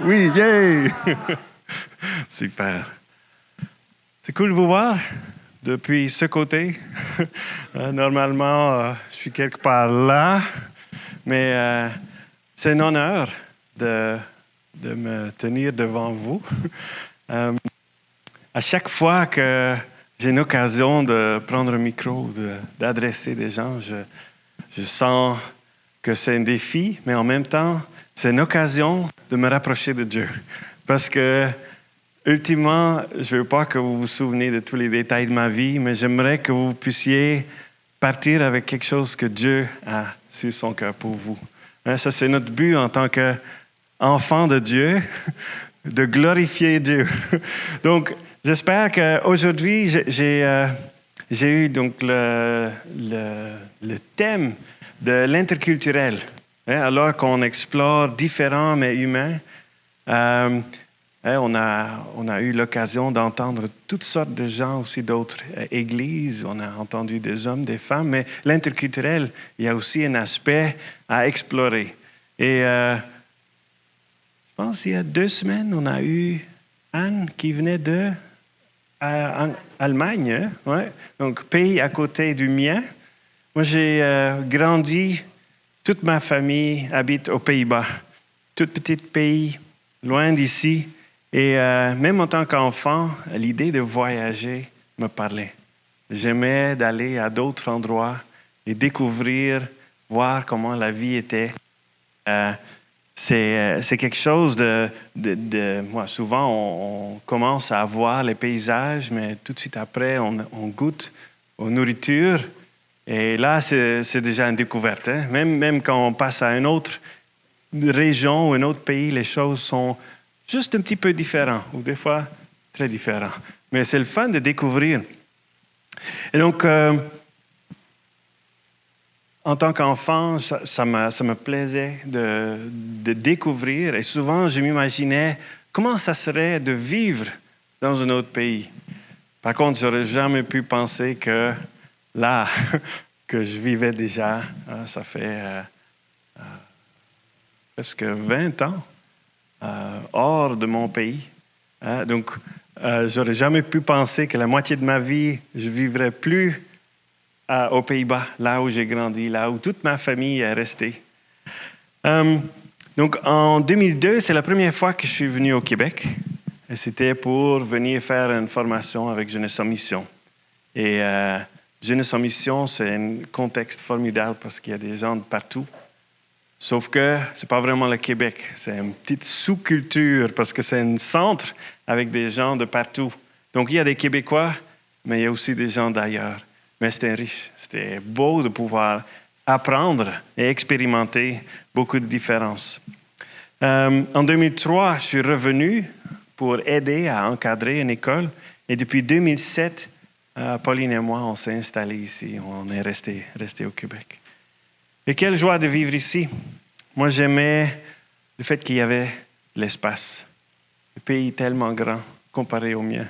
Oui, yay! Super. C'est cool de vous voir depuis ce côté. Normalement, je suis quelque part là, mais c'est un honneur de me tenir devant vous. À chaque fois que j'ai une occasion de prendre un micro, d'adresser des gens, je sens que c'est un défi, mais en même temps, c'est une occasion de me rapprocher de Dieu. Parce que, ultimement, je ne veux pas que vous vous souveniez de tous les détails de ma vie, mais j'aimerais que vous puissiez partir avec quelque chose que Dieu a sur son cœur pour vous. Ça, c'est notre but en tant qu'enfant de Dieu, de glorifier Dieu. Donc, j'espère qu'aujourd'hui, j'ai eu donc le thème de l'interculturel. Alors qu'on explore différents mais humains, on a eu l'occasion d'entendre toutes sortes de gens, aussi d'autres églises. On a entendu des hommes, des femmes, mais l'interculturel, il y a aussi un aspect à explorer. Et je pense qu'il y a 2 semaines, on a eu Anne qui venait d'Allemagne, hein? Ouais. Donc pays à côté du mien. Moi, j'ai grandi, toute ma famille habite aux Pays-Bas. Tout petit pays, loin d'ici. Et même en tant qu'enfant, l'idée de voyager me parlait. J'aimais d'aller à d'autres endroits et découvrir, voir comment la vie était. C'est quelque chose moi, souvent, on commence à voir les paysages, mais tout de suite après, on goûte aux nourritures. Et là, c'est déjà une découverte. Hein? Même quand on passe à une autre région ou un autre pays, les choses sont juste un petit peu différentes, ou des fois très différentes. Mais c'est le fun de découvrir. Et donc, en tant qu'enfant, ça me plaisait de découvrir. Et souvent, je m'imaginais comment ça serait de vivre dans un autre pays. Par contre, je n'aurais jamais pu penser que là, que je vivais déjà, ça fait presque 20 ans, hors de mon pays. Donc, je n'aurais jamais pu penser que la moitié de ma vie, je ne vivrais plus aux Pays-Bas, là où j'ai grandi, là où toute ma famille est restée. Donc, en 2002, c'est la première fois que je suis venu au Québec. Et c'était pour venir faire une formation avec Jeunesse en Mission. Et Jeunesse en Mission, c'est un contexte formidable parce qu'il y a des gens de partout. Sauf que ce n'est pas vraiment le Québec. C'est une petite sous-culture parce que c'est un centre avec des gens de partout. Donc, il y a des Québécois, mais il y a aussi des gens d'ailleurs. Mais c'était riche. C'était beau de pouvoir apprendre et expérimenter beaucoup de différences. En 2003, je suis revenu pour aider à encadrer une école. Et depuis 2007, Pauline et moi, on s'est installés ici. On est resté au Québec. Et quelle joie de vivre ici. Moi, j'aimais le fait qu'il y avait de l'espace. Le pays est tellement grand comparé au mien.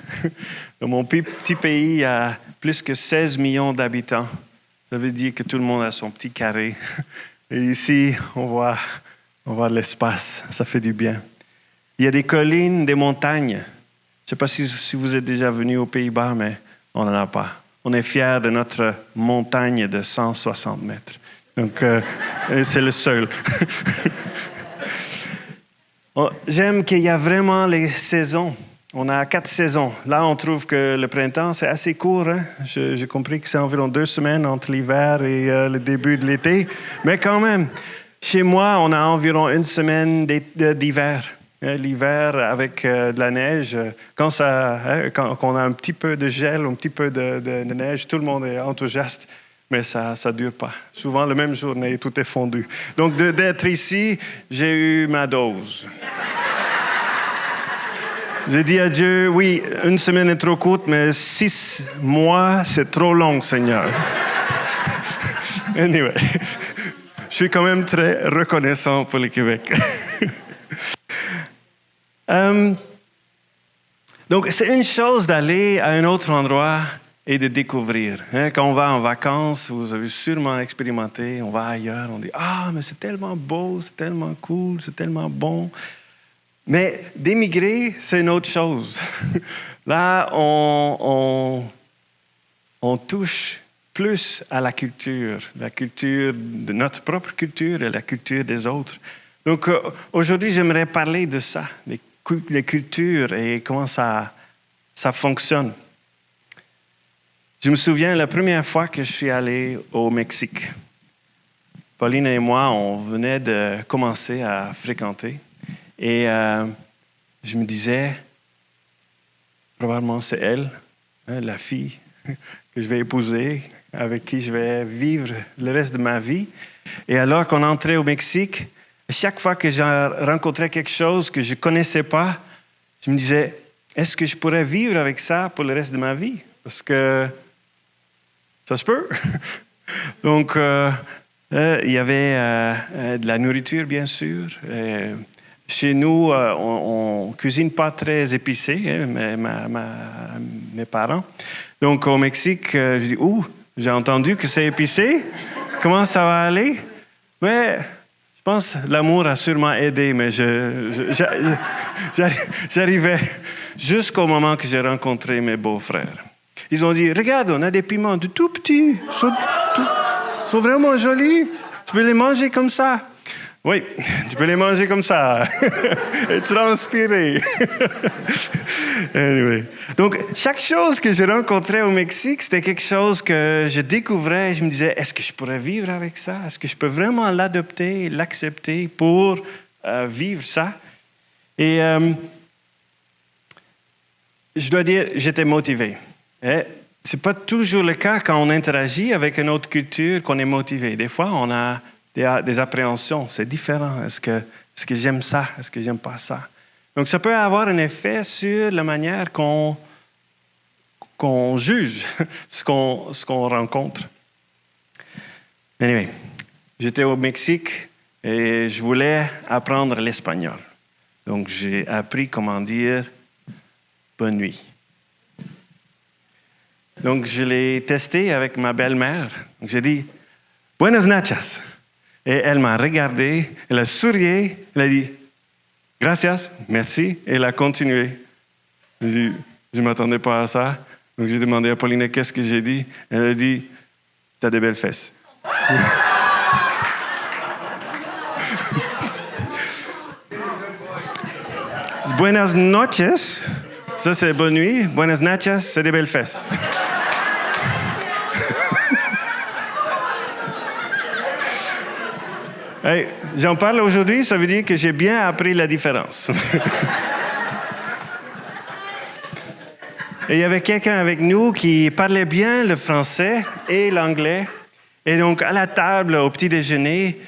Dans mon petit pays, il y a plus que 16 millions d'habitants. Ça veut dire que tout le monde a son petit carré. Et ici, on voit de l'espace. Ça fait du bien. Il y a des collines, des montagnes. Je ne sais pas si vous êtes déjà venu aux Pays-Bas, mais on n'en a pas. On est fiers de notre montagne de 160 mètres. Donc, c'est le seul. J'aime qu'il y a vraiment les saisons. On a 4 saisons. Là, on trouve que le printemps, c'est assez court. Hein? J'ai compris que c'est environ 2 semaines entre l'hiver et le début de l'été. Mais quand même, chez moi, on a environ 1 semaine d'hiver. L'hiver avec de la neige, quand on a un petit peu de gel, un petit peu de neige, tout le monde est enthousiaste. Mais ça ne dure pas. Souvent, la même journée, tout est fondu. Donc, d'être ici, j'ai eu ma dose. J'ai dit à Dieu, oui, 1 semaine est trop courte, mais 6 mois, c'est trop long, Seigneur. Anyway, je suis quand même très reconnaissant pour le Québec. Donc, c'est une chose d'aller à un autre endroit et de découvrir. Quand on va en vacances, vous avez sûrement expérimenté, on va ailleurs, on dit « Ah, mais c'est tellement beau, c'est tellement cool, c'est tellement bon. » Mais d'émigrer, c'est une autre chose. Là, on touche plus à la culture de notre propre culture et la culture des autres. Donc, aujourd'hui, j'aimerais parler de ça, des cultures et comment ça fonctionne. Je me souviens la première fois que je suis allé au Mexique. Pauline et moi, on venait de commencer à fréquenter. Et je me disais, probablement c'est elle, la fille que je vais épouser, avec qui je vais vivre le reste de ma vie. Et alors qu'on entrait au Mexique, chaque fois que je rencontrais quelque chose que je ne connaissais pas, je me disais, est-ce que je pourrais vivre avec ça pour le reste de ma vie? Parce que ça se peut. Donc, il y avait de la nourriture, bien sûr. Chez nous, on ne cuisine pas très épicé, mes parents. Donc, au Mexique, je dis, j'ai entendu que c'est épicé. Comment ça va aller? Mais je pense que l'amour a sûrement aidé, mais j'arrivais jusqu'au moment que j'ai rencontré mes beaux-frères. Ils ont dit, regarde, on a des piments de tout petits. Ils sont vraiment jolis. Tu peux les manger comme ça. Oui, tu peux les manger comme ça et transpirer. Anyway. Donc, chaque chose que je rencontrais au Mexique, c'était quelque chose que je découvrais et je me disais, est-ce que je pourrais vivre avec ça? Est-ce que je peux vraiment l'adopter, l'accepter pour vivre ça? Et je dois dire, j'étais motivé. Ce n'est pas toujours le cas quand on interagit avec une autre culture qu'on est motivé. Des fois, on a des appréhensions, c'est différent. Est-ce que j'aime ça? Est-ce que j'aime pas ça? Donc, ça peut avoir un effet sur la manière qu'on juge ce qu'on rencontre. Anyway, j'étais au Mexique et je voulais apprendre l'espagnol. Donc, j'ai appris comment dire « bonne nuit ». Donc, je l'ai testé avec ma belle-mère. Donc, j'ai dit « buenas noches ». Et elle m'a regardé, elle a souri, elle a dit « gracias, merci », et elle a continué. Je ne m'attendais pas à ça. Donc j'ai demandé à Pauline qu'est-ce que j'ai dit. Elle a dit « t'as des belles fesses ». Buenas noches, ça c'est bonne nuit. Buenas noches, c'est des belles fesses. Hey, j'en parle aujourd'hui, ça veut dire que j'ai bien appris la différence. Et il y avait quelqu'un avec nous qui parlait bien le français et l'anglais. Et donc, à la table, au petit déjeuner,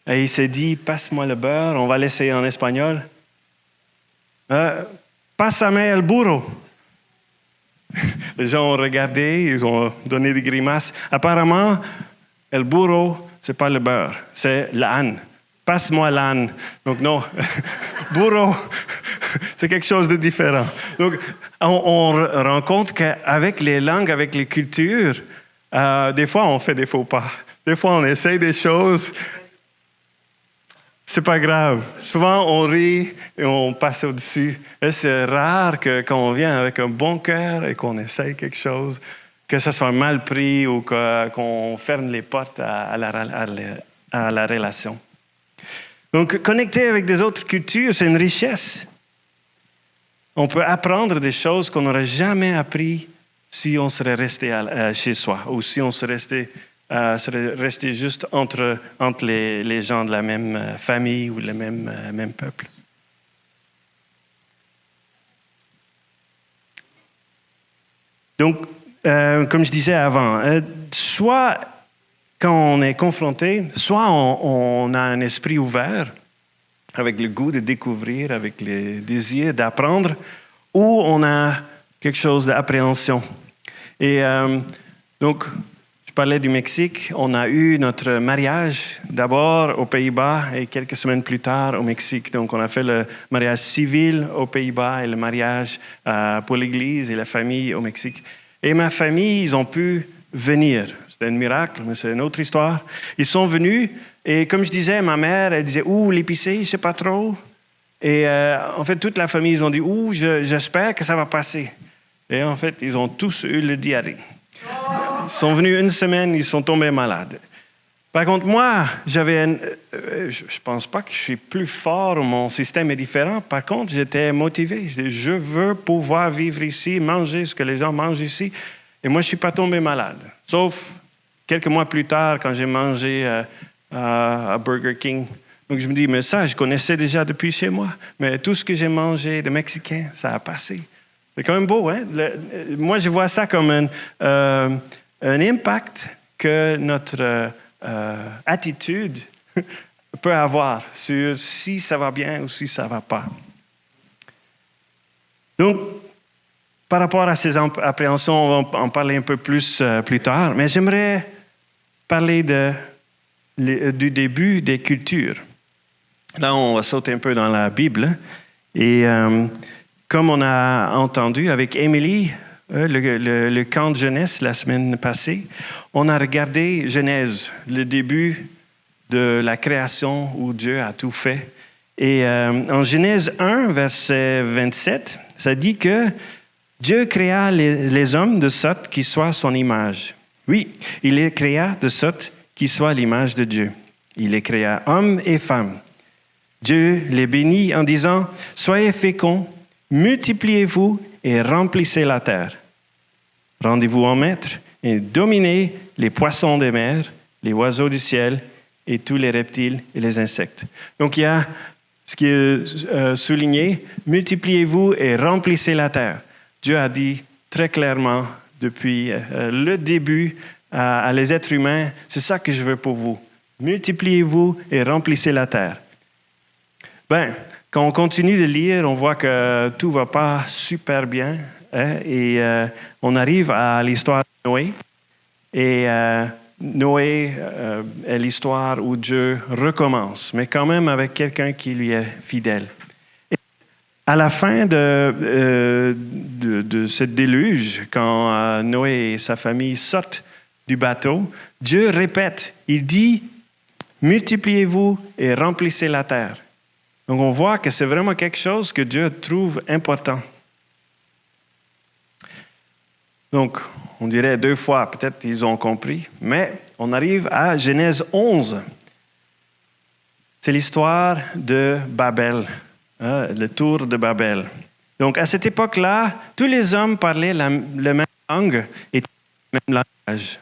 il s'est dit, passe-moi le beurre, on va l'essayer en espagnol. Pásame el burro. Les gens ont regardé, ils ont donné des grimaces. Apparemment, el burro, c'est pas le beurre, c'est l'âne. Passe-moi l'âne. Donc non, burro, c'est quelque chose de différent. Donc on rend compte qu'avec les langues, avec les cultures, des fois on fait des faux pas. Des fois on essaye des choses, c'est pas grave. Souvent on rit et on passe au-dessus. Et c'est rare que quand on vient avec un bon cœur et qu'on essaye quelque chose, que ça soit mal pris ou qu'on ferme les portes à la relation. Donc, connecter avec des autres cultures, c'est une richesse. On peut apprendre des choses qu'on n'aurait jamais appris si on serait resté chez soi ou si on serait resté juste entre les gens de la même famille ou le même peuple. Donc, comme je disais avant, soit quand on est confronté, soit on a un esprit ouvert, avec le goût de découvrir, avec le désir d'apprendre, ou on a quelque chose d'appréhension. Et donc, je parlais du Mexique. On a eu notre mariage d'abord aux Pays-Bas et quelques semaines plus tard au Mexique. Donc, on a fait le mariage civil aux Pays-Bas et le mariage pour l'Église et la famille au Mexique. Et ma famille, ils ont pu venir. C'était un miracle, mais c'est une autre histoire. Ils sont venus et comme je disais, ma mère, elle disait « Ouh, l'épicé, je ne sais pas trop ». Et en fait, toute la famille, ils ont dit, j'espère que ça va passer. Et en fait, ils ont tous eu le diarrhée. Ils sont venus une semaine, ils sont tombés malades. Par contre, moi, je ne pense pas que je suis plus fort, mon système est différent. Par contre, j'étais motivé. Je dis, je veux pouvoir vivre ici, manger ce que les gens mangent ici. Et moi, je ne suis pas tombé malade. Sauf quelques mois plus tard, quand j'ai mangé à Burger King. Donc, je me dis, mais ça, je connaissais déjà depuis chez moi. Mais tout ce que j'ai mangé de mexicain, ça a passé. C'est quand même beau, hein? Moi, je vois ça comme un impact que notre attitude peut avoir sur si ça va bien ou si ça ne va pas. Donc, par rapport à ces appréhensions, on va en parler un peu plus tard, mais j'aimerais parler du début des cultures. Là, on va sauter un peu dans la Bible. Et comme on a entendu avec Émilie, le camp de jeunesse la semaine passée, on a regardé Genèse, le début de la création où Dieu a tout fait. Et en Genèse 1, verset 27, ça dit que Dieu créa les hommes de sorte qu'ils soient son image. Oui, il les créa de sorte qu'ils soient l'image de Dieu. Il les créa hommes et femmes. Dieu les bénit en disant « Soyez féconds, multipliez-vous et remplissez la terre. Rendez-vous en maître et dominez les poissons des mers, les oiseaux du ciel et tous les reptiles et les insectes. » Donc il y a ce qui est souligné, « Multipliez-vous et remplissez la terre. » Dieu a dit très clairement depuis le début à les êtres humains, c'est ça que je veux pour vous. Multipliez-vous et remplissez la terre. Quand on continue de lire, on voit que tout ne va pas super bien. Hein, et on arrive à l'histoire de Noé. Et Noé est l'histoire où Dieu recommence, mais quand même avec quelqu'un qui lui est fidèle. À la fin de ce déluge, quand Noé et sa famille sortent du bateau, Dieu répète, il dit « Multipliez-vous et remplissez la terre ». Donc on voit que c'est vraiment quelque chose que Dieu trouve important. Donc on dirait 2 fois, peut-être ils ont compris, mais on arrive à Genèse 11. C'est l'histoire de Babel. Le tour de Babel. Donc, à cette époque-là, tous les hommes parlaient la même langue et le même langage.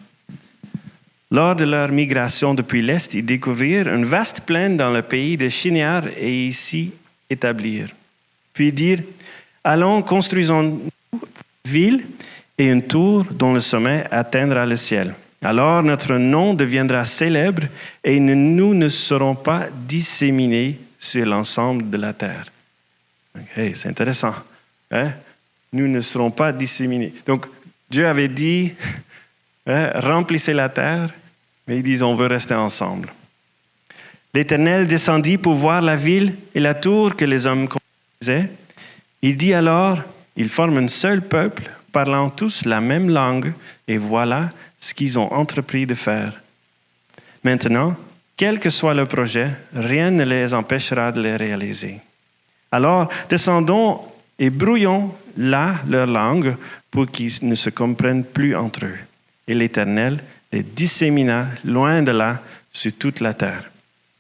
Lors de leur migration depuis l'Est, ils découvrirent une vaste plaine dans le pays de Shinéar et y s'y établirent. Puis ils dirent, « Allons, construisons une ville et une tour dont le sommet atteindra le ciel. Alors notre nom deviendra célèbre et nous ne serons pas disséminés sur l'ensemble de la terre. » Hey, c'est intéressant. Hein? Nous ne serons pas disséminés. Donc, Dieu avait dit, remplissez la terre, mais ils disent, on veut rester ensemble. L'Éternel descendit pour voir la ville et la tour que les hommes construisaient. Il dit alors, ils forment un seul peuple, parlant tous la même langue, et voilà ce qu'ils ont entrepris de faire. Maintenant, quel que soit le projet, rien ne les empêchera de les réaliser. Alors, descendons et brouillons là leur langue pour qu'ils ne se comprennent plus entre eux. Et l'Éternel les dissémina loin de là sur toute la terre.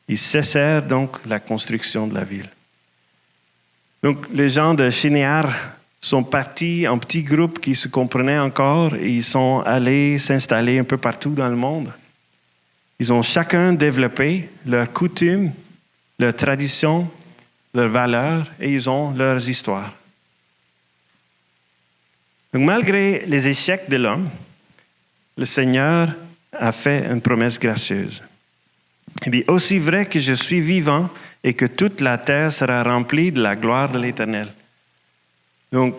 Ils cessèrent donc la construction de la ville. Donc, les gens de Shinéar sont partis en petits groupes qui se comprenaient encore et ils sont allés s'installer un peu partout dans le monde. Ils ont chacun développé leurs coutumes, leurs traditions, leurs valeurs et ils ont leurs histoires. Donc, malgré les échecs de l'homme, le Seigneur a fait une promesse gracieuse. Il dit, « Aussi vrai que je suis vivant et que toute la terre sera remplie de la gloire de l'Éternel. » Donc,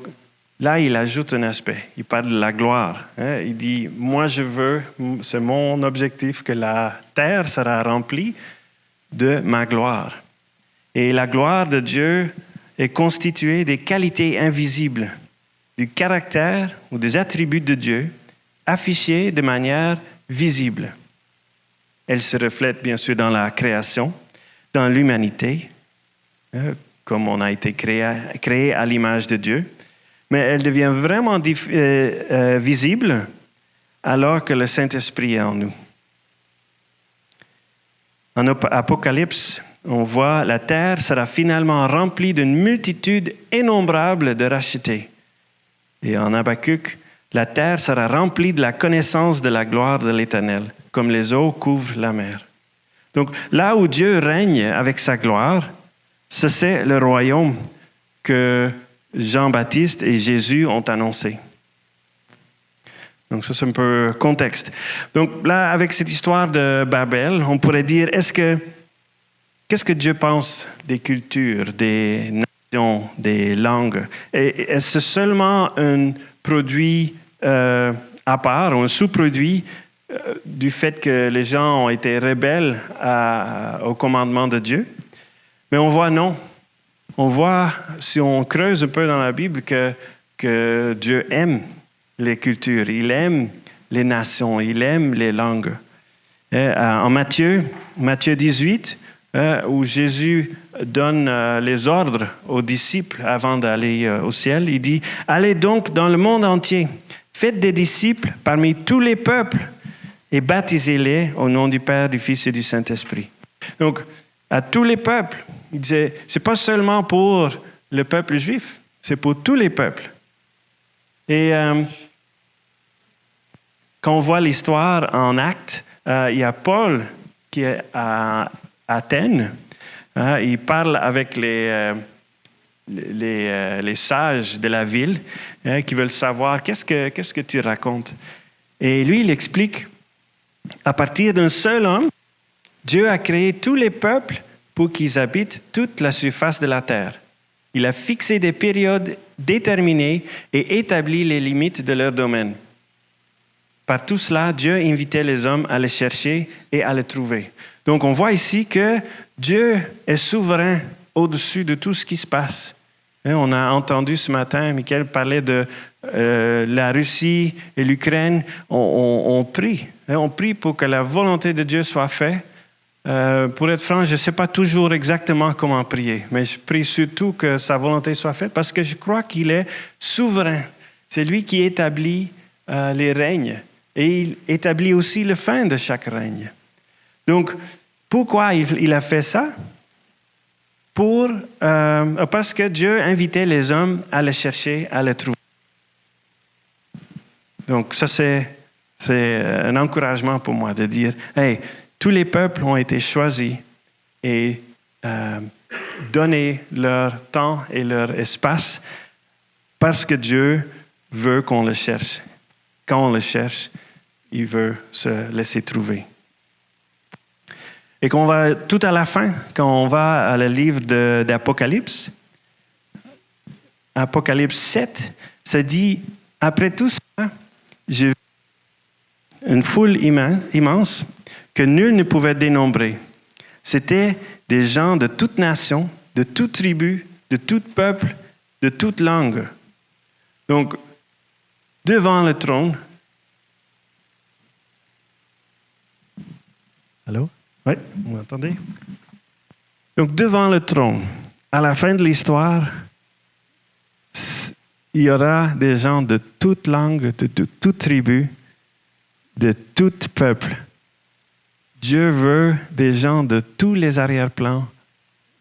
là, il ajoute un aspect. Il parle de la gloire. Hein? Il dit, « Moi, je veux, c'est mon objectif, que la terre sera remplie de ma gloire. » Et la gloire de Dieu est constituée des qualités invisibles, du caractère ou des attributs de Dieu, affichés de manière visible. Elle se reflète bien sûr dans la création, dans l'humanité, comme on a été créé à l'image de Dieu, mais elle devient vraiment visible alors que le Saint-Esprit est en nous. En Apocalypse, on voit la terre sera finalement remplie d'une multitude innombrable de rachetés. Et en Habakkuk, la terre sera remplie de la connaissance de la gloire de l'Éternel, comme les eaux couvrent la mer. Donc, là où Dieu règne avec sa gloire, c'est le royaume que Jean-Baptiste et Jésus ont annoncé. Donc, ça, c'est un peu le contexte. Donc, là, avec cette histoire de Babel, on pourrait dire, qu'est-ce que Dieu pense des cultures, des nations, des langues? Est-ce seulement un produit à part, ou un sous-produit du fait que les gens ont été rebelles au commandement de Dieu? Mais on voit non. On voit, si on creuse un peu dans la Bible, que Dieu aime les cultures, il aime les nations, il aime les langues. En Matthieu 18, où Jésus donne les ordres aux disciples avant d'aller au ciel, il dit « Allez donc dans le monde entier, faites des disciples parmi tous les peuples et baptisez-les au nom du Père, du Fils et du Saint-Esprit. » Donc, à tous les peuples, il disait, ce n'est pas seulement pour le peuple juif, c'est pour tous les peuples. Et quand on voit l'histoire en Actes, il y a Paul qui est à Athènes. Il parle avec les sages de la ville qui veulent savoir qu'est-ce que tu racontes. Et lui, il explique, à partir d'un seul homme, Dieu a créé tous les peuples pour qu'ils habitent toute la surface de la terre. Il a fixé des périodes déterminées et établi les limites de leur domaine. Par tout cela, Dieu invitait les hommes à le chercher et à le trouver. Donc, on voit ici que Dieu est souverain au-dessus de tout ce qui se passe. On a entendu ce matin, Michael parlait de la Russie et l'Ukraine. On prie. On prie pour que la volonté de Dieu soit faite. Pour être franc, je ne sais pas toujours exactement comment prier, mais je prie surtout que sa volonté soit faite parce que je crois qu'il est souverain. C'est lui qui établit les règnes et il établit aussi la fin de chaque règne. Donc, pourquoi il a fait ça? Parce que Dieu invitait les hommes à le chercher, à le trouver. Donc, ça, c'est un encouragement pour moi de dire, hey, tous les peuples ont été choisis et donnés leur temps et leur espace parce que Dieu veut qu'on le cherche. Quand on le cherche, il veut se laisser trouver. Et qu'on va tout à la fin, quand on va à le livre d'Apocalypse, Apocalypse 7, ça dit, après tout ça, j'ai vu une foule immense que nul ne pouvait dénombrer. C'était des gens de toute nation, de toute tribu, de tout peuple, de toute langue. Donc, devant le trône. Allô? Oui, vous m'entendez? Donc, devant le trône, à la fin de l'histoire, il y aura des gens de toute langue, de toute tribu, de tout peuple. Dieu veut des gens de tous les arrière-plans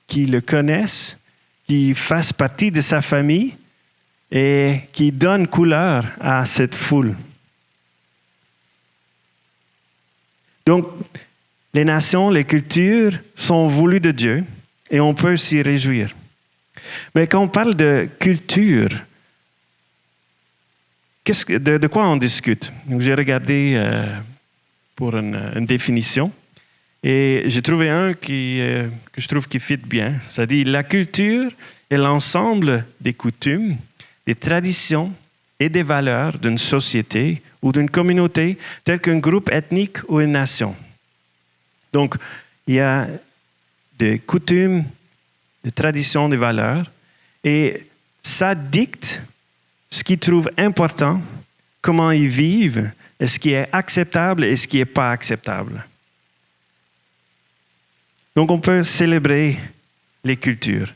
qui le connaissent, qui fassent partie de sa famille et qui donnent couleur à cette foule. Donc, les nations, les cultures sont voulues de Dieu et on peut s'y réjouir. Mais quand on parle de culture, de quoi on discute? Donc, j'ai regardé pour une définition et j'ai trouvé un que je trouve qui fit bien. Ça dit, la culture est l'ensemble des coutumes, des traditions et des valeurs d'une société ou d'une communauté telle qu'un groupe ethnique ou une nation. Donc, il y a des coutumes, des traditions, des valeurs, et ça dicte ce qu'ils trouvent important, comment ils vivent, et ce qui est acceptable et ce qui n'est pas acceptable. Donc, on peut célébrer les cultures.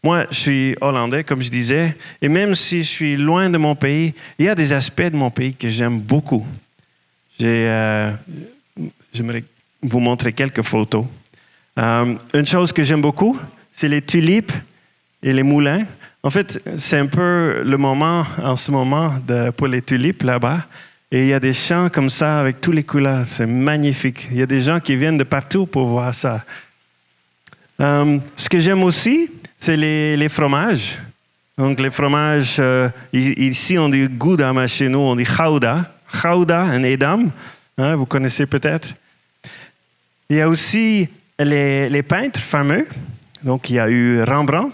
Moi, je suis hollandais, comme je disais, et même si je suis loin de mon pays, il y a des aspects de mon pays que j'aime beaucoup. J'aimerais vous montrer quelques photos. Une chose que j'aime beaucoup, c'est les tulipes et les moulins. En fait, c'est un peu le moment, en ce moment, pour les tulipes là-bas. Et il y a des champs comme ça avec toutes les couleurs. C'est magnifique. Il y a des gens qui viennent de partout pour voir ça. Ce que j'aime aussi, c'est les fromages. Donc, les fromages, ici, on dit Gouda, mais chez nous, on dit Gouda. Gouda en Edam, hein, vous connaissez peut-être. Il y a aussi les peintres fameux. Donc, il y a eu Rembrandt,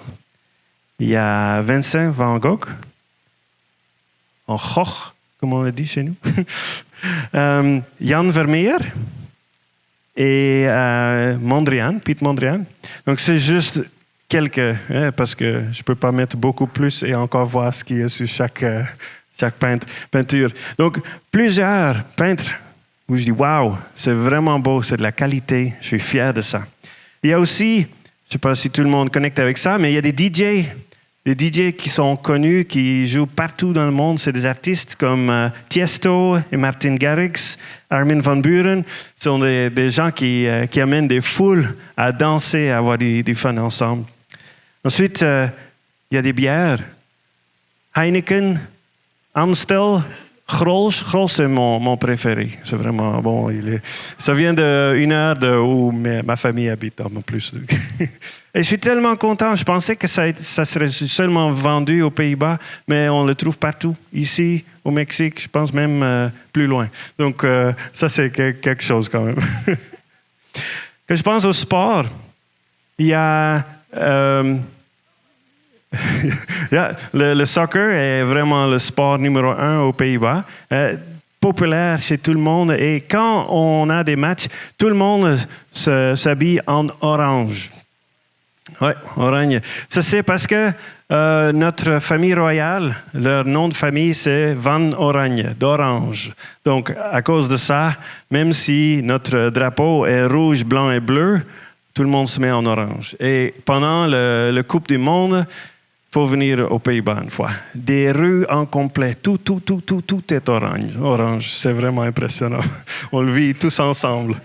il y a Vincent van Gogh, Gogh, comme on le dit chez nous, Jan Vermeer et Mondrian, Piet Mondrian. Donc, c'est juste quelques, parce que je ne peux pas mettre beaucoup plus et encore voir ce qui est sur chaque peinture. Donc, plusieurs peintres où je dis, waouh, c'est vraiment beau, c'est de la qualité, je suis fier de ça. Il y a aussi, je ne sais pas si tout le monde connecte avec ça, mais il y a des DJ qui sont connus, qui jouent partout dans le monde. C'est des artistes comme Tiesto et Martin Garrix, Armin van Buuren. Ce sont des gens qui amènent des foules à danser, à avoir du fun ensemble. Ensuite, il y a des bières. Heineken, Amstel, Grolsch. Grolsch, c'est mon préféré. C'est vraiment bon. Ça vient d'une heure où ma famille habite en plus. Et je suis tellement content. Je pensais que ça serait seulement vendu aux Pays-Bas, mais on le trouve partout. Ici, au Mexique, je pense même plus loin. Donc, ça, c'est quelque chose quand même. Quand je pense au sport, il y a... le soccer est vraiment le sport numéro 1 aux Pays-Bas. Populaire chez tout le monde. Et quand on a des matchs, tout le monde s'habille en orange. Oui, orange. Ça, c'est parce que notre famille royale, leur nom de famille, c'est Van Oranje, d'orange. Donc, à cause de ça, même si notre drapeau est rouge, blanc et bleu, tout le monde se met en orange. Et pendant le Coupe du Monde, il faut venir aux Pays-Bas une fois. Des rues en complet, tout est orange. Orange, c'est vraiment impressionnant. On le vit tous ensemble.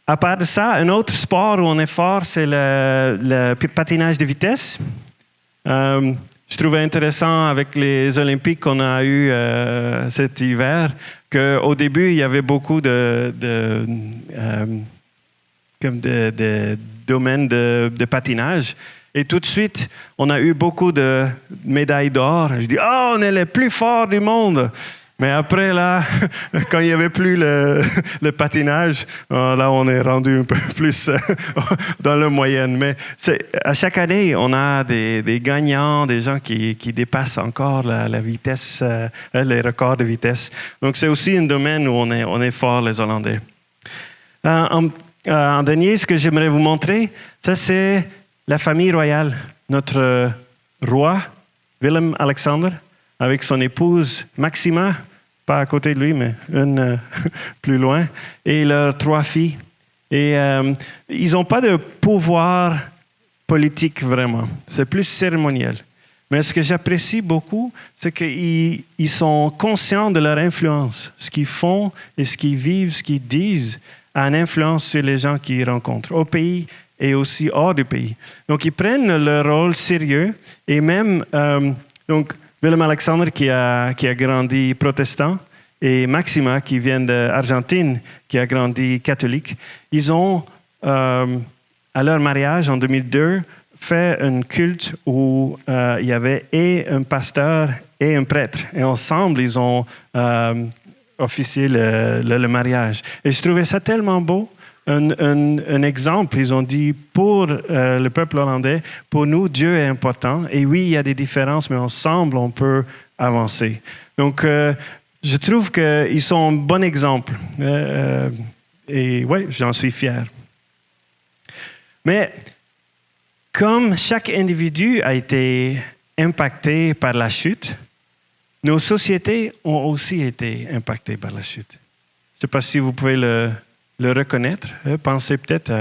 À part de ça, un autre sport où on est fort, c'est le patinage de vitesse. Je trouvais intéressant avec les Olympiques qu'on a eus cet hiver qu'au début, il y avait beaucoup de domaines de patinage. Et tout de suite, on a eu beaucoup de médailles d'or. Je dis, on est les plus forts du monde. Mais après, là, quand il n'y avait plus le patinage, là, on est rendu un peu plus dans la moyenne. Mais à chaque année, on a des gagnants, des gens qui dépassent encore la vitesse, les records de vitesse. Donc, c'est aussi un domaine où on est fort, les Hollandais. En dernier, ce que j'aimerais vous montrer, ça, c'est la famille royale. Notre roi, Willem-Alexander, avec son épouse Maxima, pas à côté de lui, mais une plus loin, et leurs 3 filles. Et ils n'ont pas de pouvoir politique vraiment. C'est plus cérémoniel. Mais ce que j'apprécie beaucoup, c'est qu'ils sont conscients de leur influence. Ce qu'ils font et ce qu'ils vivent, ce qu'ils disent, a une influence sur les gens qu'ils rencontrent, au pays et aussi hors du pays. Donc, ils prennent leur rôle sérieux et même... donc, Willem-Alexander qui a grandi protestant et Maxima qui vient d'Argentine, qui a grandi catholique, ils ont, à leur mariage en 2002, fait un culte où il y avait et un pasteur et un prêtre. Et ensemble, ils ont officié le mariage. Et je trouvais ça tellement beau. Un exemple, ils ont dit, pour le peuple hollandais, pour nous, Dieu est important. Et oui, il y a des différences, mais ensemble, on peut avancer. Donc, je trouve qu'ils sont un bon exemple. Et oui, j'en suis fier. Mais comme chaque individu a été impacté par la chute, nos sociétés ont aussi été impactées par la chute. Je ne sais pas si vous pouvez le reconnaître. Pensez peut-être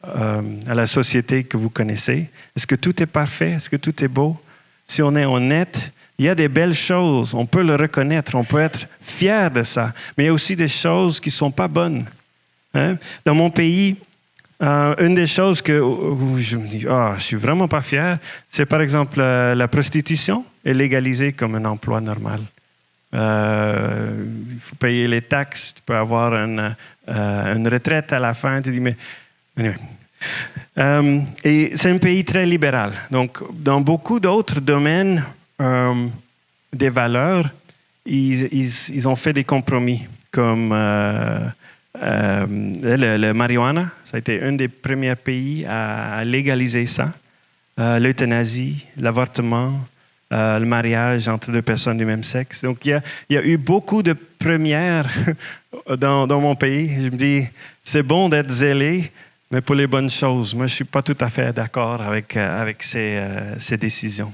à la société que vous connaissez? Est-ce que tout est parfait? Est-ce que tout est beau? Si on est honnête, il y a des belles choses, on peut le reconnaître, on peut être fier de ça, mais il y a aussi des choses qui ne sont pas bonnes. Hein? Dans mon pays, une des choses où je me dis, je ne suis vraiment pas fier, c'est par exemple la prostitution est légalisée comme un emploi normal. Il faut payer les taxes, tu peux avoir une retraite à la fin, tu dis, mais... Anyway. Et c'est un pays très libéral. Donc, dans beaucoup d'autres domaines des valeurs, ils ont fait des compromis, comme le marijuana. Ça a été un des premiers pays à légaliser ça. L'euthanasie, l'avortement, le mariage entre deux personnes du même sexe. Donc, il y a eu beaucoup de premières dans mon pays. Je me dis, c'est bon d'être zélé, mais pour les bonnes choses. Moi, je ne suis pas tout à fait d'accord avec ces décisions.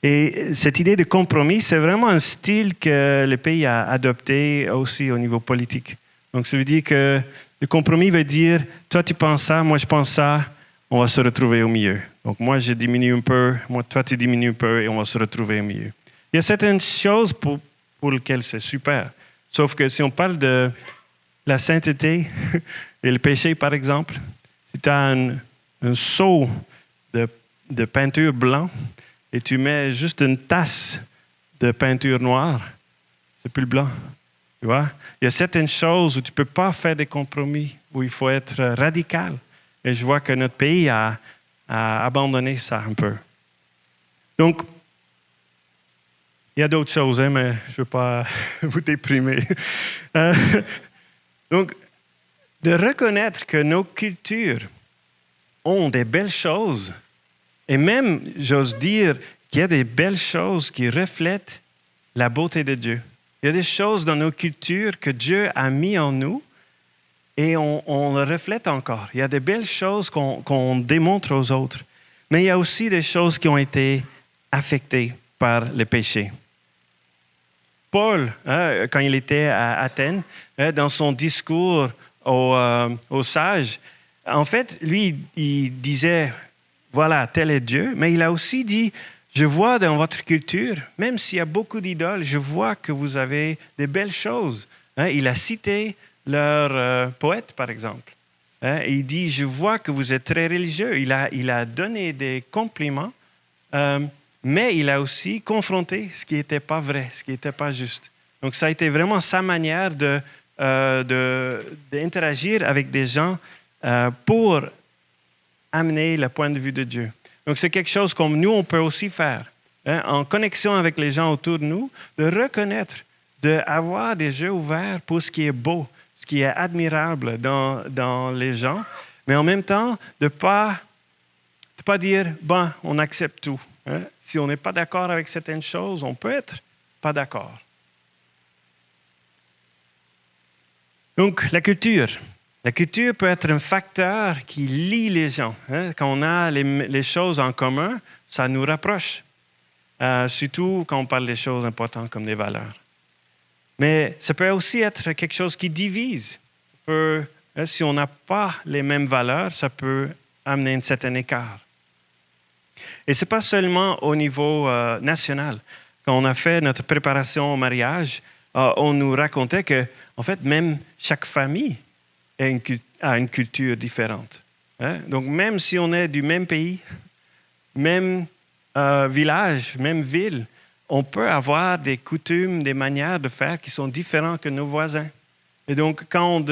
Et cette idée de compromis, c'est vraiment un style que le pays a adopté aussi au niveau politique. Donc, ça veut dire que le compromis veut dire, toi, tu penses ça, moi, je pense ça, on va se retrouver au milieu. Donc, moi, je diminue un peu, toi, tu diminues un peu, et on va se retrouver au milieu. Il y a certaines choses pour lesquelles c'est super. Sauf que si on parle de la sainteté et le péché, par exemple, si tu as un seau de peinture blanc et tu mets juste une tasse de peinture noire, c'est plus le blanc. Tu vois? Il y a certaines choses où tu ne peux pas faire des compromis, où il faut être radical. Et je vois que notre pays a abandonné ça un peu. Donc, il y a d'autres choses, hein, mais je ne veux pas vous déprimer. Donc, de reconnaître que nos cultures ont des belles choses, et même, j'ose dire, qu'il y a des belles choses qui reflètent la beauté de Dieu. Il y a des choses dans nos cultures que Dieu a mis en nous et on le reflète encore. Il y a des belles choses qu'on démontre aux autres. Mais il y a aussi des choses qui ont été affectées par le péché. Paul, quand il était à Athènes, dans son discours aux sages, en fait, lui, il disait, voilà, tel est Dieu, mais il a aussi dit, je vois dans votre culture, même s'il y a beaucoup d'idoles, je vois que vous avez des belles choses. Il a cité leur poète, par exemple. Il dit, je vois que vous êtes très religieux. Il a donné des compliments, mais il a aussi confronté ce qui n'était pas vrai, ce qui n'était pas juste. Donc, ça a été vraiment sa manière d'interagir avec des gens pour amener le point de vue de Dieu. Donc, c'est quelque chose comme nous, on peut aussi faire, en connexion avec les gens autour de nous, de reconnaître, d'avoir des yeux ouverts pour ce qui est beau, ce qui est admirable dans les gens, mais en même temps, de ne pas dire, bon, on accepte tout. Si on n'est pas d'accord avec certaines choses, on peut être pas d'accord. Donc, la culture. La culture peut être un facteur qui lie les gens. Quand on a les choses en commun, ça nous rapproche. Surtout quand on parle des choses importantes comme des valeurs. Mais ça peut aussi être quelque chose qui divise. Si on n'a pas les mêmes valeurs, ça peut amener un certain écart. Et ce n'est pas seulement au niveau national. Quand on a fait notre préparation au mariage, on nous racontait que, en fait, même chaque famille a une culture différente. Donc, même si on est du même pays, même village, même ville, on peut avoir des coutumes, des manières de faire qui sont différentes que nos voisins. Et donc, quand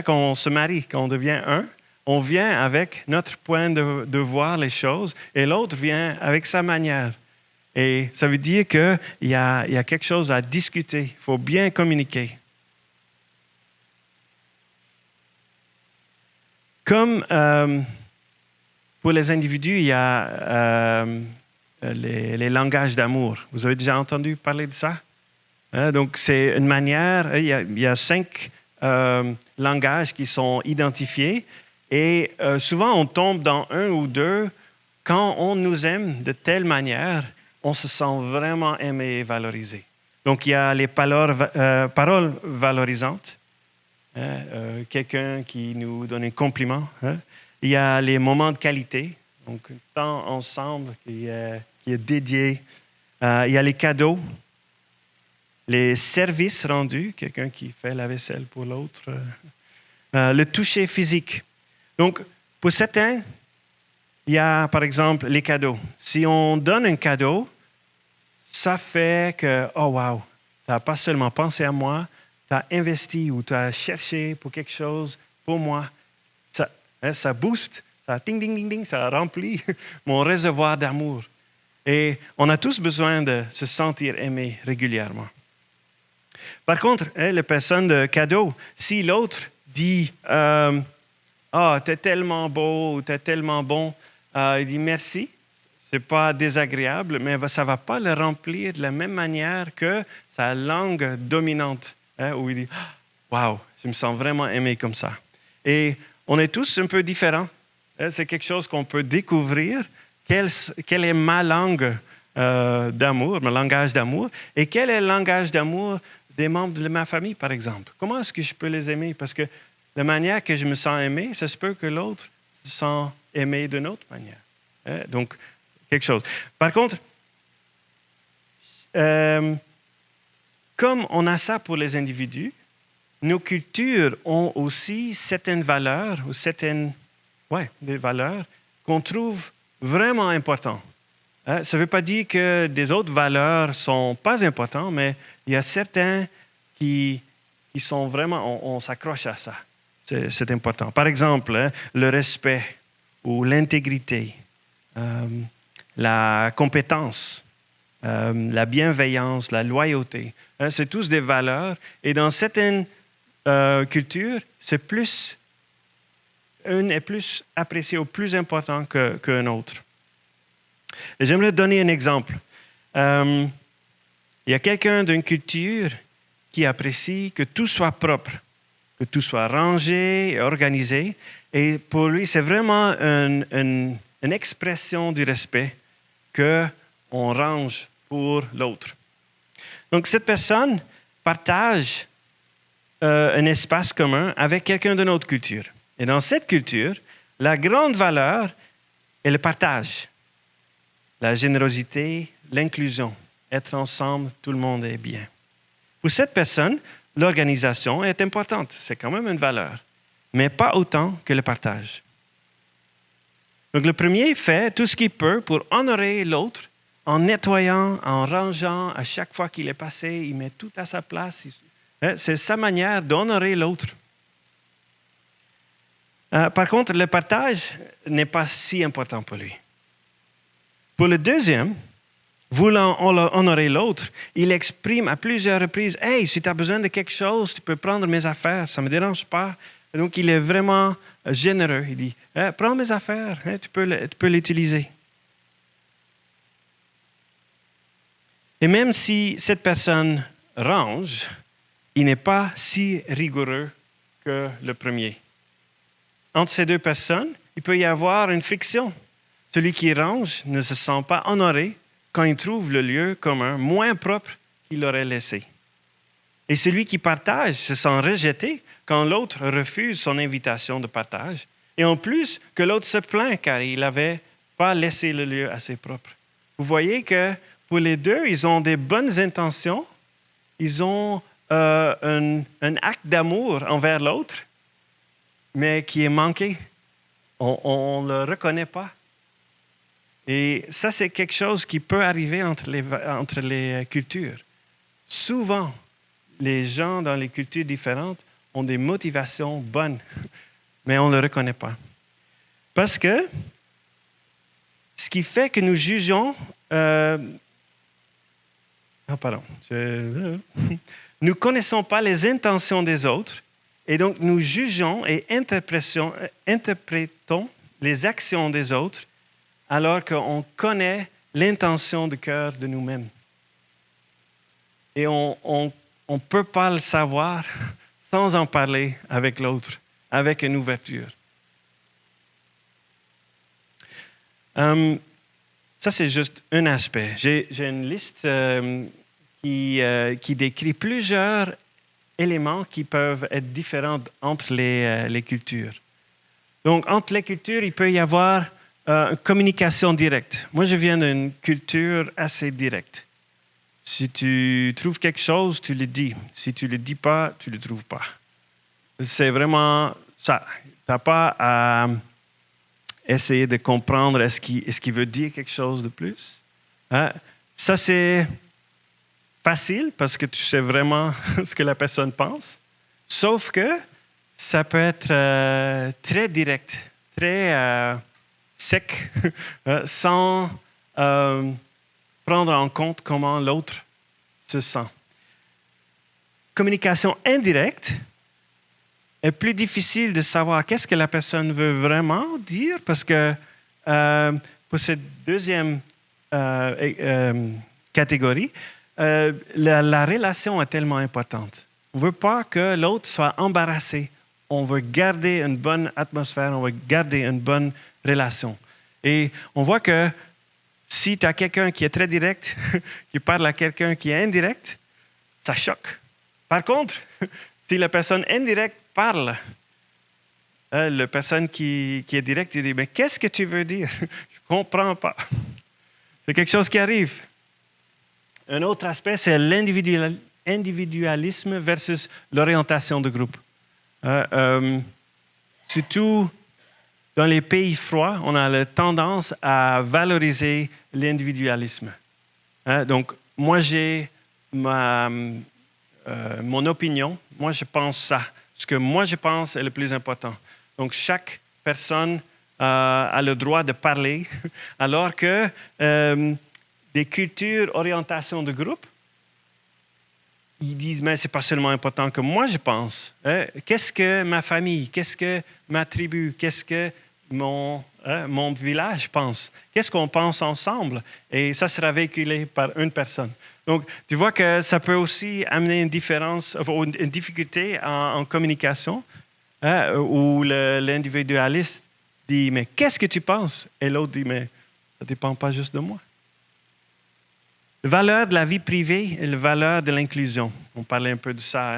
on se marie, quand on devient un, on vient avec notre point de voir les choses et l'autre vient avec sa manière. Et ça veut dire qu'il y a quelque chose à discuter. Il faut bien communiquer. Comme pour les individus, il y a les langages d'amour. Vous avez déjà entendu parler de ça? Donc, c'est une manière, il y a 5 langages qui sont identifiés et souvent on tombe dans un ou deux. Quand on nous aime de telle manière, on se sent vraiment aimé et valorisé. Donc, il y a les paroles valorisantes. quelqu'un qui nous donne un compliment. Hein. Il y a les moments de qualité, donc un temps ensemble qui est dédié. Il y a les cadeaux, les services rendus, quelqu'un qui fait la vaisselle pour l'autre, le toucher physique. Donc, pour certains, il y a, par exemple, les cadeaux. Si on donne un cadeau, ça fait que, oh wow, tu n'as pas seulement pensé à moi, tu as investi ou tu as cherché pour quelque chose pour moi. Ça booste, ça ding, ding, ding, ding, ça remplit mon réservoir d'amour. Et on a tous besoin de se sentir aimé régulièrement. Par contre, les personnes de cadeau, si l'autre dit « Ah, t'es tellement beau, t'es tellement bon », il dit « Merci ». Ce n'est pas désagréable, mais ça ne va pas le remplir de la même manière que sa langue dominante, où il dit « Wow, je me sens vraiment aimé comme ça ». Et on est tous un peu différents. C'est quelque chose qu'on peut découvrir. Quelle est ma langue d'amour, mon langage d'amour, et quel est le langage d'amour des membres de ma famille, par exemple. Comment est-ce que je peux les aimer? Parce que la manière que je me sens aimé, ça se peut que l'autre se sent aimé d'une autre manière. Donc, quelque chose. Par contre, comme on a ça pour les individus, nos cultures ont aussi certaines valeurs, ou des valeurs qu'on trouve vraiment importantes. Ça ne veut pas dire que des autres valeurs ne sont pas importantes, mais il y a certains qui sont vraiment, on s'accroche à ça. C'est important. Par exemple, le respect ou l'intégrité, la compétence, la bienveillance, la loyauté. C'est tous des valeurs. Et dans certaines cultures, une est plus appréciée ou plus important qu'un autre. Et j'aimerais donner un exemple. Il y a quelqu'un d'une culture qui apprécie que tout soit propre, que tout soit rangé et organisé. Et pour lui, c'est vraiment une expression du respect qu'on range pour l'autre. Donc, cette personne partage un espace commun avec quelqu'un d'une autre culture. Et dans cette culture, la grande valeur est le partage, la générosité, l'inclusion. Être ensemble, tout le monde est bien. Pour cette personne, l'organisation est importante. C'est quand même une valeur, mais pas autant que le partage. Donc, le premier fait tout ce qu'il peut pour honorer l'autre en nettoyant, en rangeant. À chaque fois qu'il est passé, il met tout à sa place. C'est sa manière d'honorer l'autre. Par contre, le partage n'est pas si important pour lui. Pour le deuxième, voulant honorer l'autre, il exprime à plusieurs reprises « Hey, si tu as besoin de quelque chose, tu peux prendre mes affaires, ça ne me dérange pas. » Donc, il est vraiment généreux. Il dit « Prends mes affaires, tu peux l'utiliser. » Et même si cette personne range, il n'est pas si rigoureux que le premier. Entre ces deux personnes, il peut y avoir une friction. Celui qui range ne se sent pas honoré quand il trouve le lieu commun moins propre qu'il l'aurait laissé. Et celui qui partage se sent rejeté quand l'autre refuse son invitation de partage. Et en plus, que l'autre se plaint car il n'avait pas laissé le lieu assez propre. Vous voyez que pour les deux, ils ont des bonnes intentions. Ils ont un acte d'amour envers l'autre, mais qui est manqué. On ne le reconnaît pas. Et ça, c'est quelque chose qui peut arriver entre les cultures. Souvent, les gens dans les cultures différentes ont des motivations bonnes, mais on ne le reconnaît pas. Parce que ce qui fait que nous jugeons... nous ne connaissons pas les intentions des autres, et donc nous jugeons et interprétons les actions des autres alors qu'on connaît l'intention de cœur de nous-mêmes. Et on ne peut pas le savoir sans en parler avec l'autre, avec une ouverture. Ça, c'est juste un aspect. J'ai une liste qui décrit plusieurs éléments qui peuvent être différents entre les cultures. Donc, entre les cultures, il peut y avoir une communication directe. Moi, je viens d'une culture assez directe. Si tu trouves quelque chose, tu le dis. Si tu ne le dis pas, tu ne le trouves pas. C'est vraiment ça. Tu n'as pas à essayer de comprendre est-ce qu'il veut dire quelque chose de plus. Hein? Ça, c'est facile parce que tu sais vraiment ce que la personne pense. Sauf que ça peut être très direct, très sec, sans prendre en compte comment l'autre se sent. Communication indirecte est plus difficile de savoir qu'est-ce que la personne veut vraiment dire parce que pour cette deuxième catégorie, la relation est tellement importante. On ne veut pas que l'autre soit embarrassé. On veut garder une bonne atmosphère, on veut garder une bonne relation. Et on voit que si tu as quelqu'un qui est très direct, qui parle à quelqu'un qui est indirect, ça choque. Par contre, si la personne indirecte parle, la personne qui est directe, il dit « Mais qu'est-ce que tu veux dire? Je ne comprends pas. » C'est quelque chose qui arrive. Un autre aspect, c'est l'individualisme versus l'orientation de groupe. Surtout dans les pays froids, on a la tendance à valoriser l'individualisme. Donc, moi, j'ai mon opinion. Moi, je pense ça. Ce que moi, je pense est le plus important. Donc, chaque personne a le droit de parler, alors que des cultures orientation de groupe, ils disent, mais c'est pas seulement important que moi je pense. Qu'est-ce que ma famille, qu'est-ce que ma tribu, qu'est-ce que mon village pense? Qu'est-ce qu'on pense ensemble? Et ça sera véhiculé par une personne. Donc, tu vois que ça peut aussi amener une difficulté en communication, où l'individualiste dit, mais qu'est-ce que tu penses? Et l'autre dit, mais ça ne dépend pas juste de moi. La valeur de la vie privée et la valeur de l'inclusion. On parlait un peu de ça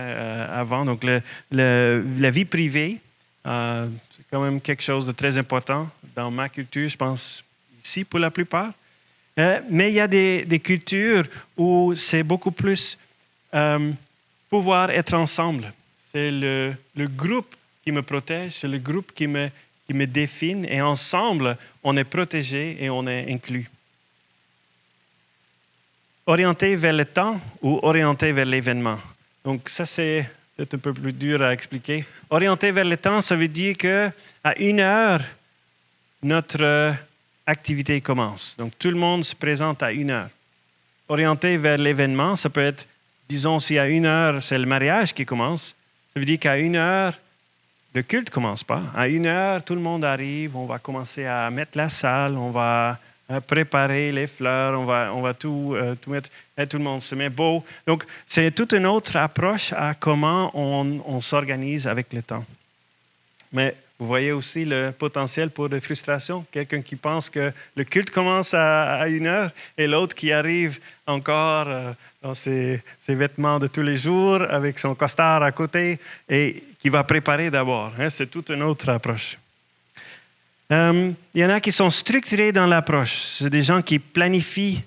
avant. Donc, la vie privée, c'est quand même quelque chose de très important dans ma culture, je pense, ici pour la plupart. Mais il y a des cultures où c'est beaucoup plus pouvoir être ensemble. C'est le groupe qui me protège, c'est le groupe qui me définit. Et ensemble, on est protégé et on est inclus. Orienté vers le temps ou orienté vers l'événement. Donc, ça, c'est peut-être un peu plus dur à expliquer. Orienté vers le temps, ça veut dire qu'à 1 heure, notre activité commence. Donc, tout le monde se présente à 1 heure. Orienté vers l'événement, ça peut être, disons, si à 1 heure, c'est le mariage qui commence, ça veut dire qu'à 1 heure, le culte ne commence pas. À 1 heure, tout le monde arrive, on va commencer à mettre la salle, on va préparer les fleurs, on va tout mettre, et tout le monde se met beau. Donc, c'est toute une autre approche à comment on s'organise avec le temps. Mais vous voyez aussi le potentiel pour des frustrations. Quelqu'un qui pense que le culte commence à 1 heure et l'autre qui arrive encore dans ses vêtements de tous les jours avec son costard à côté et qui va préparer d'abord. C'est toute une autre approche. Il y en a qui sont structurés dans l'approche. C'est des gens qui planifient,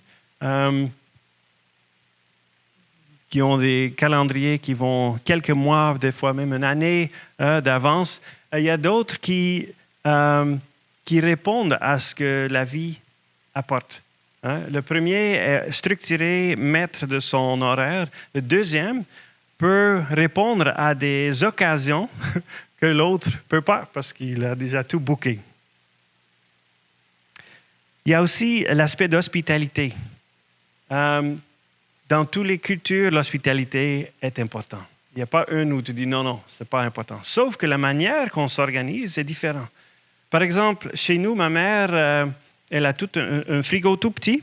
qui ont des calendriers qui vont quelques mois, des fois même une année d'avance. Il y a d'autres qui répondent à ce que la vie apporte. Le premier est structuré, maître de son horaire. Le deuxième peut répondre à des occasions que l'autre ne peut pas parce qu'il a déjà tout booké. Il y a aussi l'aspect d'hospitalité. Dans toutes les cultures, l'hospitalité est importante. Il n'y a pas une où tu dis non, ce n'est pas important. Sauf que la manière qu'on s'organise est différente. Par exemple, chez nous, ma mère, elle a tout un frigo tout petit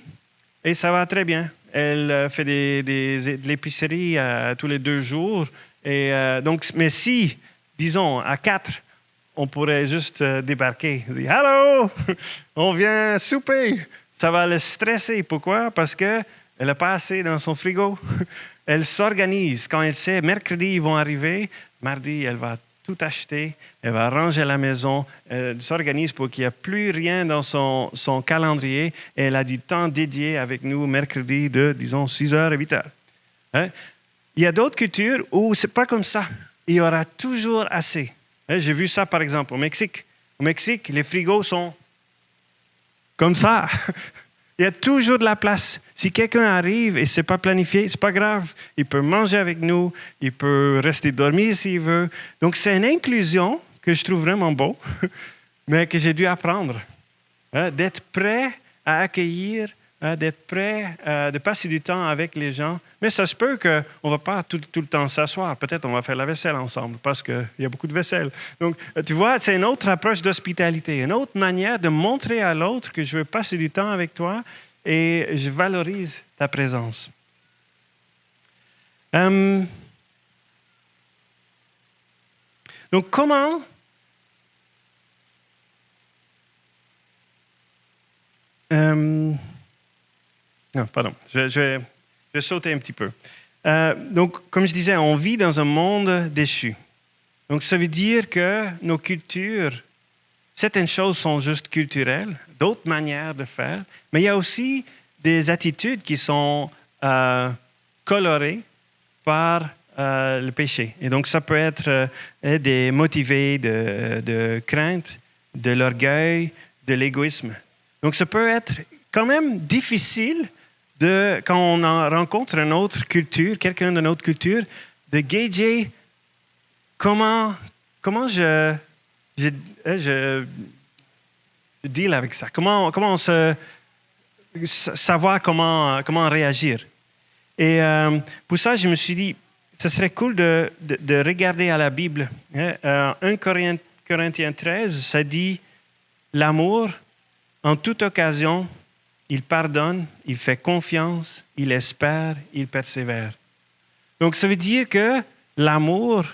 et ça va très bien. Elle fait de l'épicerie tous les 2 jours. Et, donc, mais si, disons, à 4, on pourrait juste débarquer. Dire, allô, on vient souper. Ça va le stresser. Pourquoi? Parce qu'elle n'a pas assez dans son frigo. Elle s'organise. Quand elle sait, mercredi, ils vont arriver, mardi, elle va tout acheter, elle va ranger la maison, elle s'organise pour qu'il n'y ait plus rien dans son calendrier et elle a du temps dédié avec nous mercredi de, disons, 6h à 8h. Hein? Il y a d'autres cultures où ce n'est pas comme ça. Il y aura toujours assez. Hein? J'ai vu ça, par exemple, au Mexique. Au Mexique, les frigos sont comme ça. Il y a toujours de la place. Si quelqu'un arrive et ce n'est pas planifié, ce n'est pas grave. Il peut manger avec nous, il peut rester dormir s'il veut. Donc, c'est une inclusion que je trouve vraiment beau, mais que j'ai dû apprendre. D'être prêt à accueillir, d'être prêt de passer du temps avec les gens. Mais ça se peut qu'on ne va pas tout le temps s'asseoir. Peut-être on va faire la vaisselle ensemble parce qu'il y a beaucoup de vaisselle. Donc, tu vois, c'est une autre approche d'hospitalité, une autre manière de montrer à l'autre que je veux passer du temps avec toi et je valorise ta présence. Donc, comment... Non, pardon, je vais sauter un petit peu. Donc, comme je disais, on vit dans un monde déchu. Donc, ça veut dire que nos cultures, certaines choses sont juste culturelles, d'autres manières de faire, mais il y a aussi des attitudes qui sont colorées par le péché. Et donc, ça peut être des motivés de crainte, de l'orgueil, de l'égoïsme. Donc, ça peut être quand même difficile quand on rencontre une autre culture, quelqu'un d'une autre culture, de gager comment je deal avec ça, comment savoir comment réagir. Et pour ça, je me suis dit, ce serait cool de regarder à la Bible. 1 Corinthiens 13, ça dit « L'amour, en toute occasion, il pardonne, il fait confiance, il espère, il persévère. » Donc, ça veut dire que l'amour,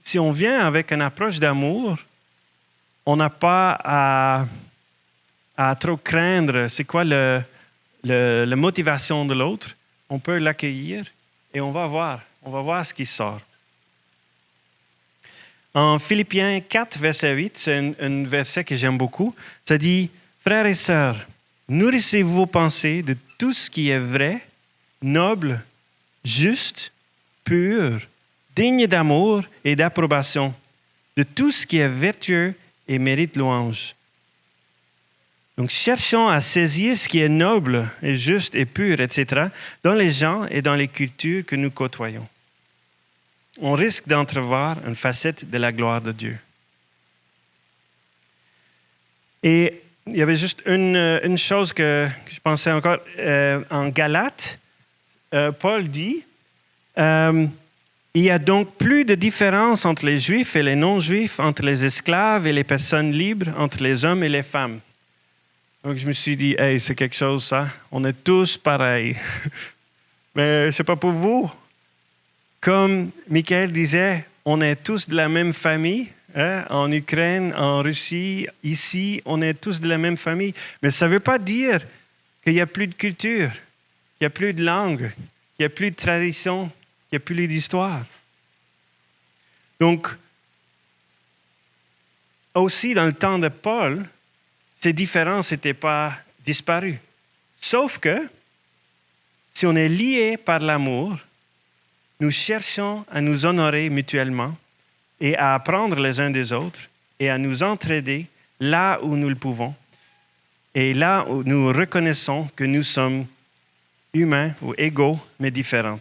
si on vient avec une approche d'amour, on n'a pas à trop craindre c'est quoi la motivation de l'autre. On peut l'accueillir et on va voir ce qui sort. En Philippiens 4, verset 8, c'est un verset que j'aime beaucoup. Ça dit « Frères et sœurs, nourrissez vos pensées de tout ce qui est vrai, noble, juste, pur, digne d'amour et d'approbation, de tout ce qui est vertueux et mérite louange. » Donc, cherchons à saisir ce qui est noble et juste et pur, etc., dans les gens et dans les cultures que nous côtoyons. On risque d'entrevoir une facette de la gloire de Dieu. Et il y avait juste une chose que je pensais encore. En Galates, Paul dit il y a donc plus de différence entre les Juifs et les non-Juifs, entre les esclaves et les personnes libres, entre les hommes et les femmes. Donc, je me suis dit, hey, c'est quelque chose, ça. On est tous pareils. Mais ce n'est pas pour vous. Comme Michael disait, on est tous de la même famille. En Ukraine, en Russie, ici, on est tous de la même famille. Mais ça ne veut pas dire qu'il n'y a plus de culture, qu'il n'y a plus de langue, qu'il n'y a plus de tradition, qu'il n'y a plus d'histoire. Donc, aussi dans le temps de Paul, ces différences n'étaient pas disparues. Sauf que, si on est lié par l'amour, nous cherchons à nous honorer mutuellement et à apprendre les uns des autres et à nous entraider là où nous le pouvons et là où nous reconnaissons que nous sommes humains ou égaux, mais différents.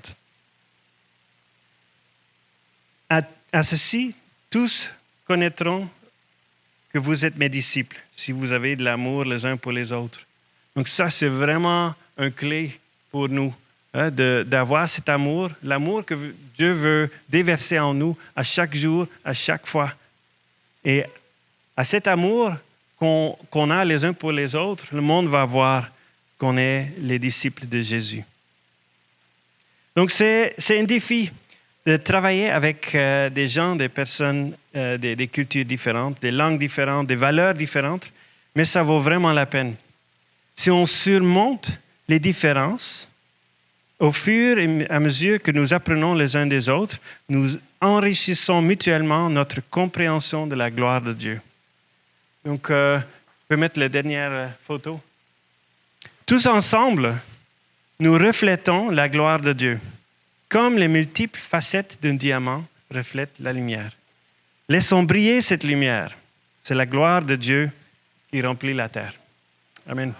À ceci, tous connaîtront que vous êtes mes disciples si vous avez de l'amour les uns pour les autres. Donc ça, c'est vraiment une clé pour nous. D'avoir cet amour, l'amour que Dieu veut déverser en nous à chaque jour, à chaque fois. Et à cet amour qu'on a les uns pour les autres, le monde va voir qu'on est les disciples de Jésus. Donc, c'est un défi de travailler avec des gens, des personnes, des cultures différentes, des langues différentes, des valeurs différentes, mais ça vaut vraiment la peine. Si on surmonte les différences, Au fur et à mesure que nous apprenons les uns des autres, nous enrichissons mutuellement notre compréhension de la gloire de Dieu. Donc, je peux mettre la dernière photo. Tous ensemble, nous reflétons la gloire de Dieu, comme les multiples facettes d'un diamant reflètent la lumière. Laissons briller cette lumière. C'est la gloire de Dieu qui remplit la terre. Amen.